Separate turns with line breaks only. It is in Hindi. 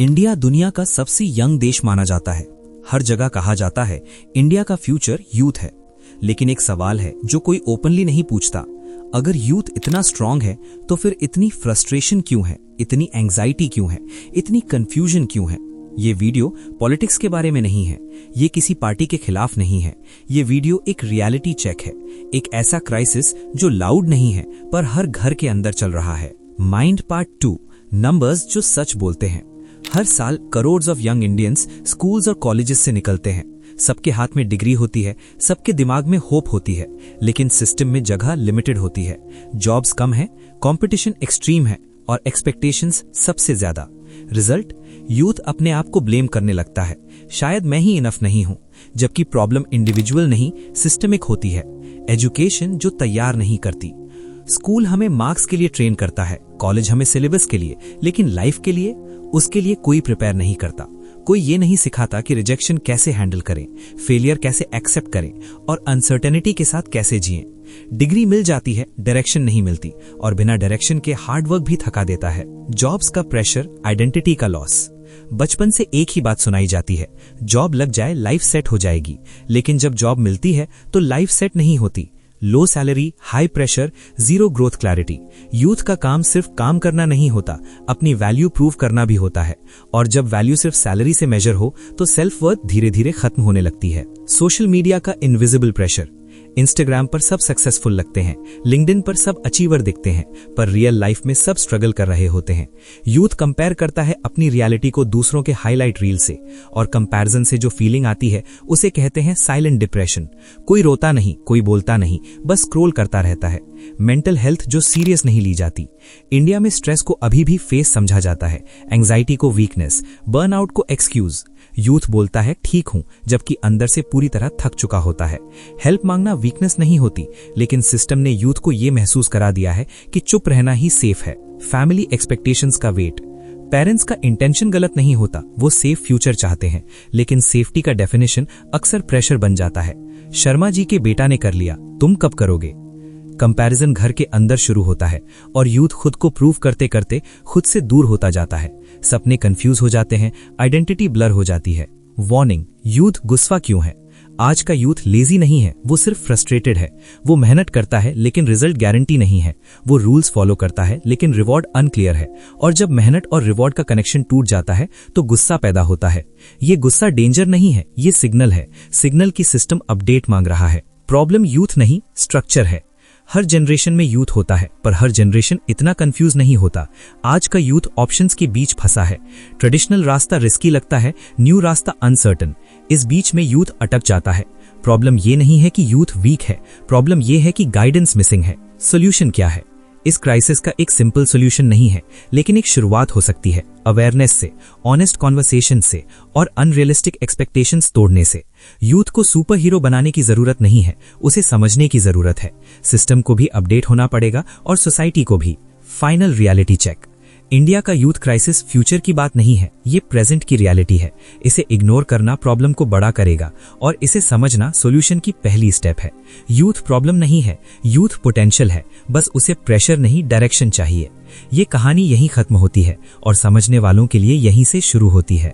इंडिया दुनिया का सबसे यंग देश माना जाता है। हर जगह कहा जाता है इंडिया का फ्यूचर यूथ है। लेकिन एक सवाल है जो कोई ओपनली नहीं पूछता, अगर यूथ इतना स्ट्रांग है तो फिर इतनी फ्रस्ट्रेशन क्यों है, इतनी एंजाइटी क्यों है, इतनी कंफ्यूजन क्यों है। ये वीडियो पॉलिटिक्स के बारे में नहीं है, ये किसी पार्टी के खिलाफ नहीं है, ये वीडियो एक रियलिटी चेक है, एक ऐसा क्राइसिस जो लाउड नहीं है पर हर घर के अंदर चल रहा है। माइंड पार्ट 2, नंबर्स जो सच बोलते हैं। हर साल crore of young Indians schools और कॉलेजेस से निकलते हैं। सबके हाथ में डिग्री होती है, सबके दिमाग में होप होती है, लेकिन सिस्टम में जगह लिमिटेड होती है। जॉब्स कम है, कंपटीशन एक्सट्रीम है और एक्सपेक्टेशंस सबसे ज्यादा। रिजल्ट, यूथ अपने आप को ब्लेम करने लगता है, शायद मैं ही इनफ नहीं हूं, जबकि प्रॉब्लम इंडिविजुअल नहीं सिस्टमिक होती है। एजुकेशन जो तैयार नहीं करती। स्कूल हमें मार्क्स के लिए ट्रेन करता है, कॉलेज हमें सिलेबस के लिए, लेकिन लाइफ के लिए उसके लिए कोई प्रिपेयर नहीं करता। कोई ये नहीं सिखाता कि रिजेक्शन कैसे हैंडल करें, फेलियर कैसे एक्सेप्ट करें और अनसर्टेनिटी के साथ कैसे जिएं। डिग्री मिल जाती है, डायरेक्शन नहीं मिलती, और बिना डायरेक्शन के हार्डवर्क भी थका देता है। जॉब्स का प्रेशर, आइडेंटिटी का लॉस। बचपन से एक ही बात सुनाई जाती है, जॉब लग जाए लाइफ सेट हो जाएगी। लेकिन जब जॉब मिलती है तो लाइफ सेट नहीं होती। लो salary, high pressure, zero growth clarity. Youth का काम सिर्फ काम करना नहीं होता, अपनी वैल्यू प्रूव करना भी होता है। और जब वैल्यू सिर्फ सैलरी से मेजर हो तो सेल्फ वर्थ धीरे धीरे खत्म होने लगती है। सोशल मीडिया का इनविजिबल प्रेशर। इंस्टाग्राम पर सब सक्सेसफुल लगते हैं, लिंक्डइन पर सब अचीवर दिखते हैं, पर रियल लाइफ में सब स्ट्रगल कर रहे होते हैं। यूथ कंपेयर करता है अपनी रियलिटी को दूसरों के हाईलाइट रील से, और कंपैरिजन से जो फीलिंग आती है उसे कहते हैं साइलेंट डिप्रेशन। कोई रोता नहीं, कोई बोलता नहीं, बस स्क्रॉल करता रहता है। मेंटल हेल्थ जो सीरियस नहीं ली जाती। इंडिया में स्ट्रेस को अभी भी फेस समझा जाता है, एंग्जाइटी को वीकनेस, बर्नआउट को एक्सक्यूज। यूथ बोलता है ठीक हूं, जबकि अंदर से पूरी तरह थक चुका होता है। हेल्प मांगना वीकनेस नहीं होती, लेकिन सिस्टम ने यूथ को यह महसूस करा दिया है कि चुप रहना ही सेफ है। फैमिली एक्सपेक्टेशंस का वेट। पेरेंट्स का इंटेंशन गलत नहीं होता, वो सेफ फ्यूचर चाहते हैं, लेकिन सेफ्टी का डेफिनेशन अक्सर प्रेशर बन जाता है। शर्मा जी के बेटा ने कर लिया, तुम कब करोगे। कंपैरिजन घर के अंदर शुरू होता है और यूथ खुद को प्रूव करते करते खुद से दूर होता जाता है। सपने कंफ्यूज हो जाते हैं, आइडेंटिटी ब्लर हो जाती है। वार्निंग, यूथ गुस्सा क्यों है। आज का यूथ लेजी नहीं है, वो सिर्फ फ्रस्ट्रेटेड है। वो मेहनत करता है लेकिन रिजल्ट गारंटी नहीं है। वो रूल्स फॉलो करता है लेकिन रिवॉर्ड अनक्लियर है। और जब मेहनत और रिवॉर्ड का कनेक्शन टूट जाता है तो गुस्सा पैदा होता है। ये गुस्सा डेंजर नहीं है, ये सिग्नल है, सिग्नल की सिस्टम अपडेट मांग रहा है। प्रॉब्लम यूथ नहीं, स्ट्रक्चर है। हर जनरेशन में यूथ होता है, पर हर जनरेशन इतना कंफ्यूज नहीं होता। आज का यूथ ऑप्शंस के बीच फंसा है। ट्रेडिशनल रास्ता रिस्की लगता है, न्यू रास्ता अनसर्टन। इस बीच में यूथ अटक जाता है। प्रॉब्लम ये नहीं है कि यूथ वीक है, प्रॉब्लम ये है कि गाइडेंस मिसिंग है। सोल्यूशन क्या है। इस क्राइसिस का एक सिंपल सोल्यूशन नहीं है, लेकिन एक शुरुआत हो सकती है, अवेयरनेस से, ऑनेस्ट कॉन्वर्सेशन से और अनरियलिस्टिक एक्सपेक्टेशंस तोड़ने से। यूथ को सुपर हीरो बनाने की जरूरत नहीं है, उसे समझने की जरूरत है। सिस्टम को भी अपडेट होना पड़ेगा और सोसाइटी को भी। Final reality check. इंडिया का यूथ क्राइसिस फ्यूचर की बात नहीं है, ये प्रेजेंट की रियलिटी है। इसे इग्नोर करना प्रॉब्लम को बड़ा करेगा और इसे समझना सॉल्यूशन की पहली स्टेप है। यूथ प्रॉब्लम नहीं है, यूथ पोटेंशियल है, बस उसे प्रेशर नहीं डायरेक्शन चाहिए। ये कहानी यहीं खत्म होती है और समझने वालों के लिए यहीं से शुरू होती है।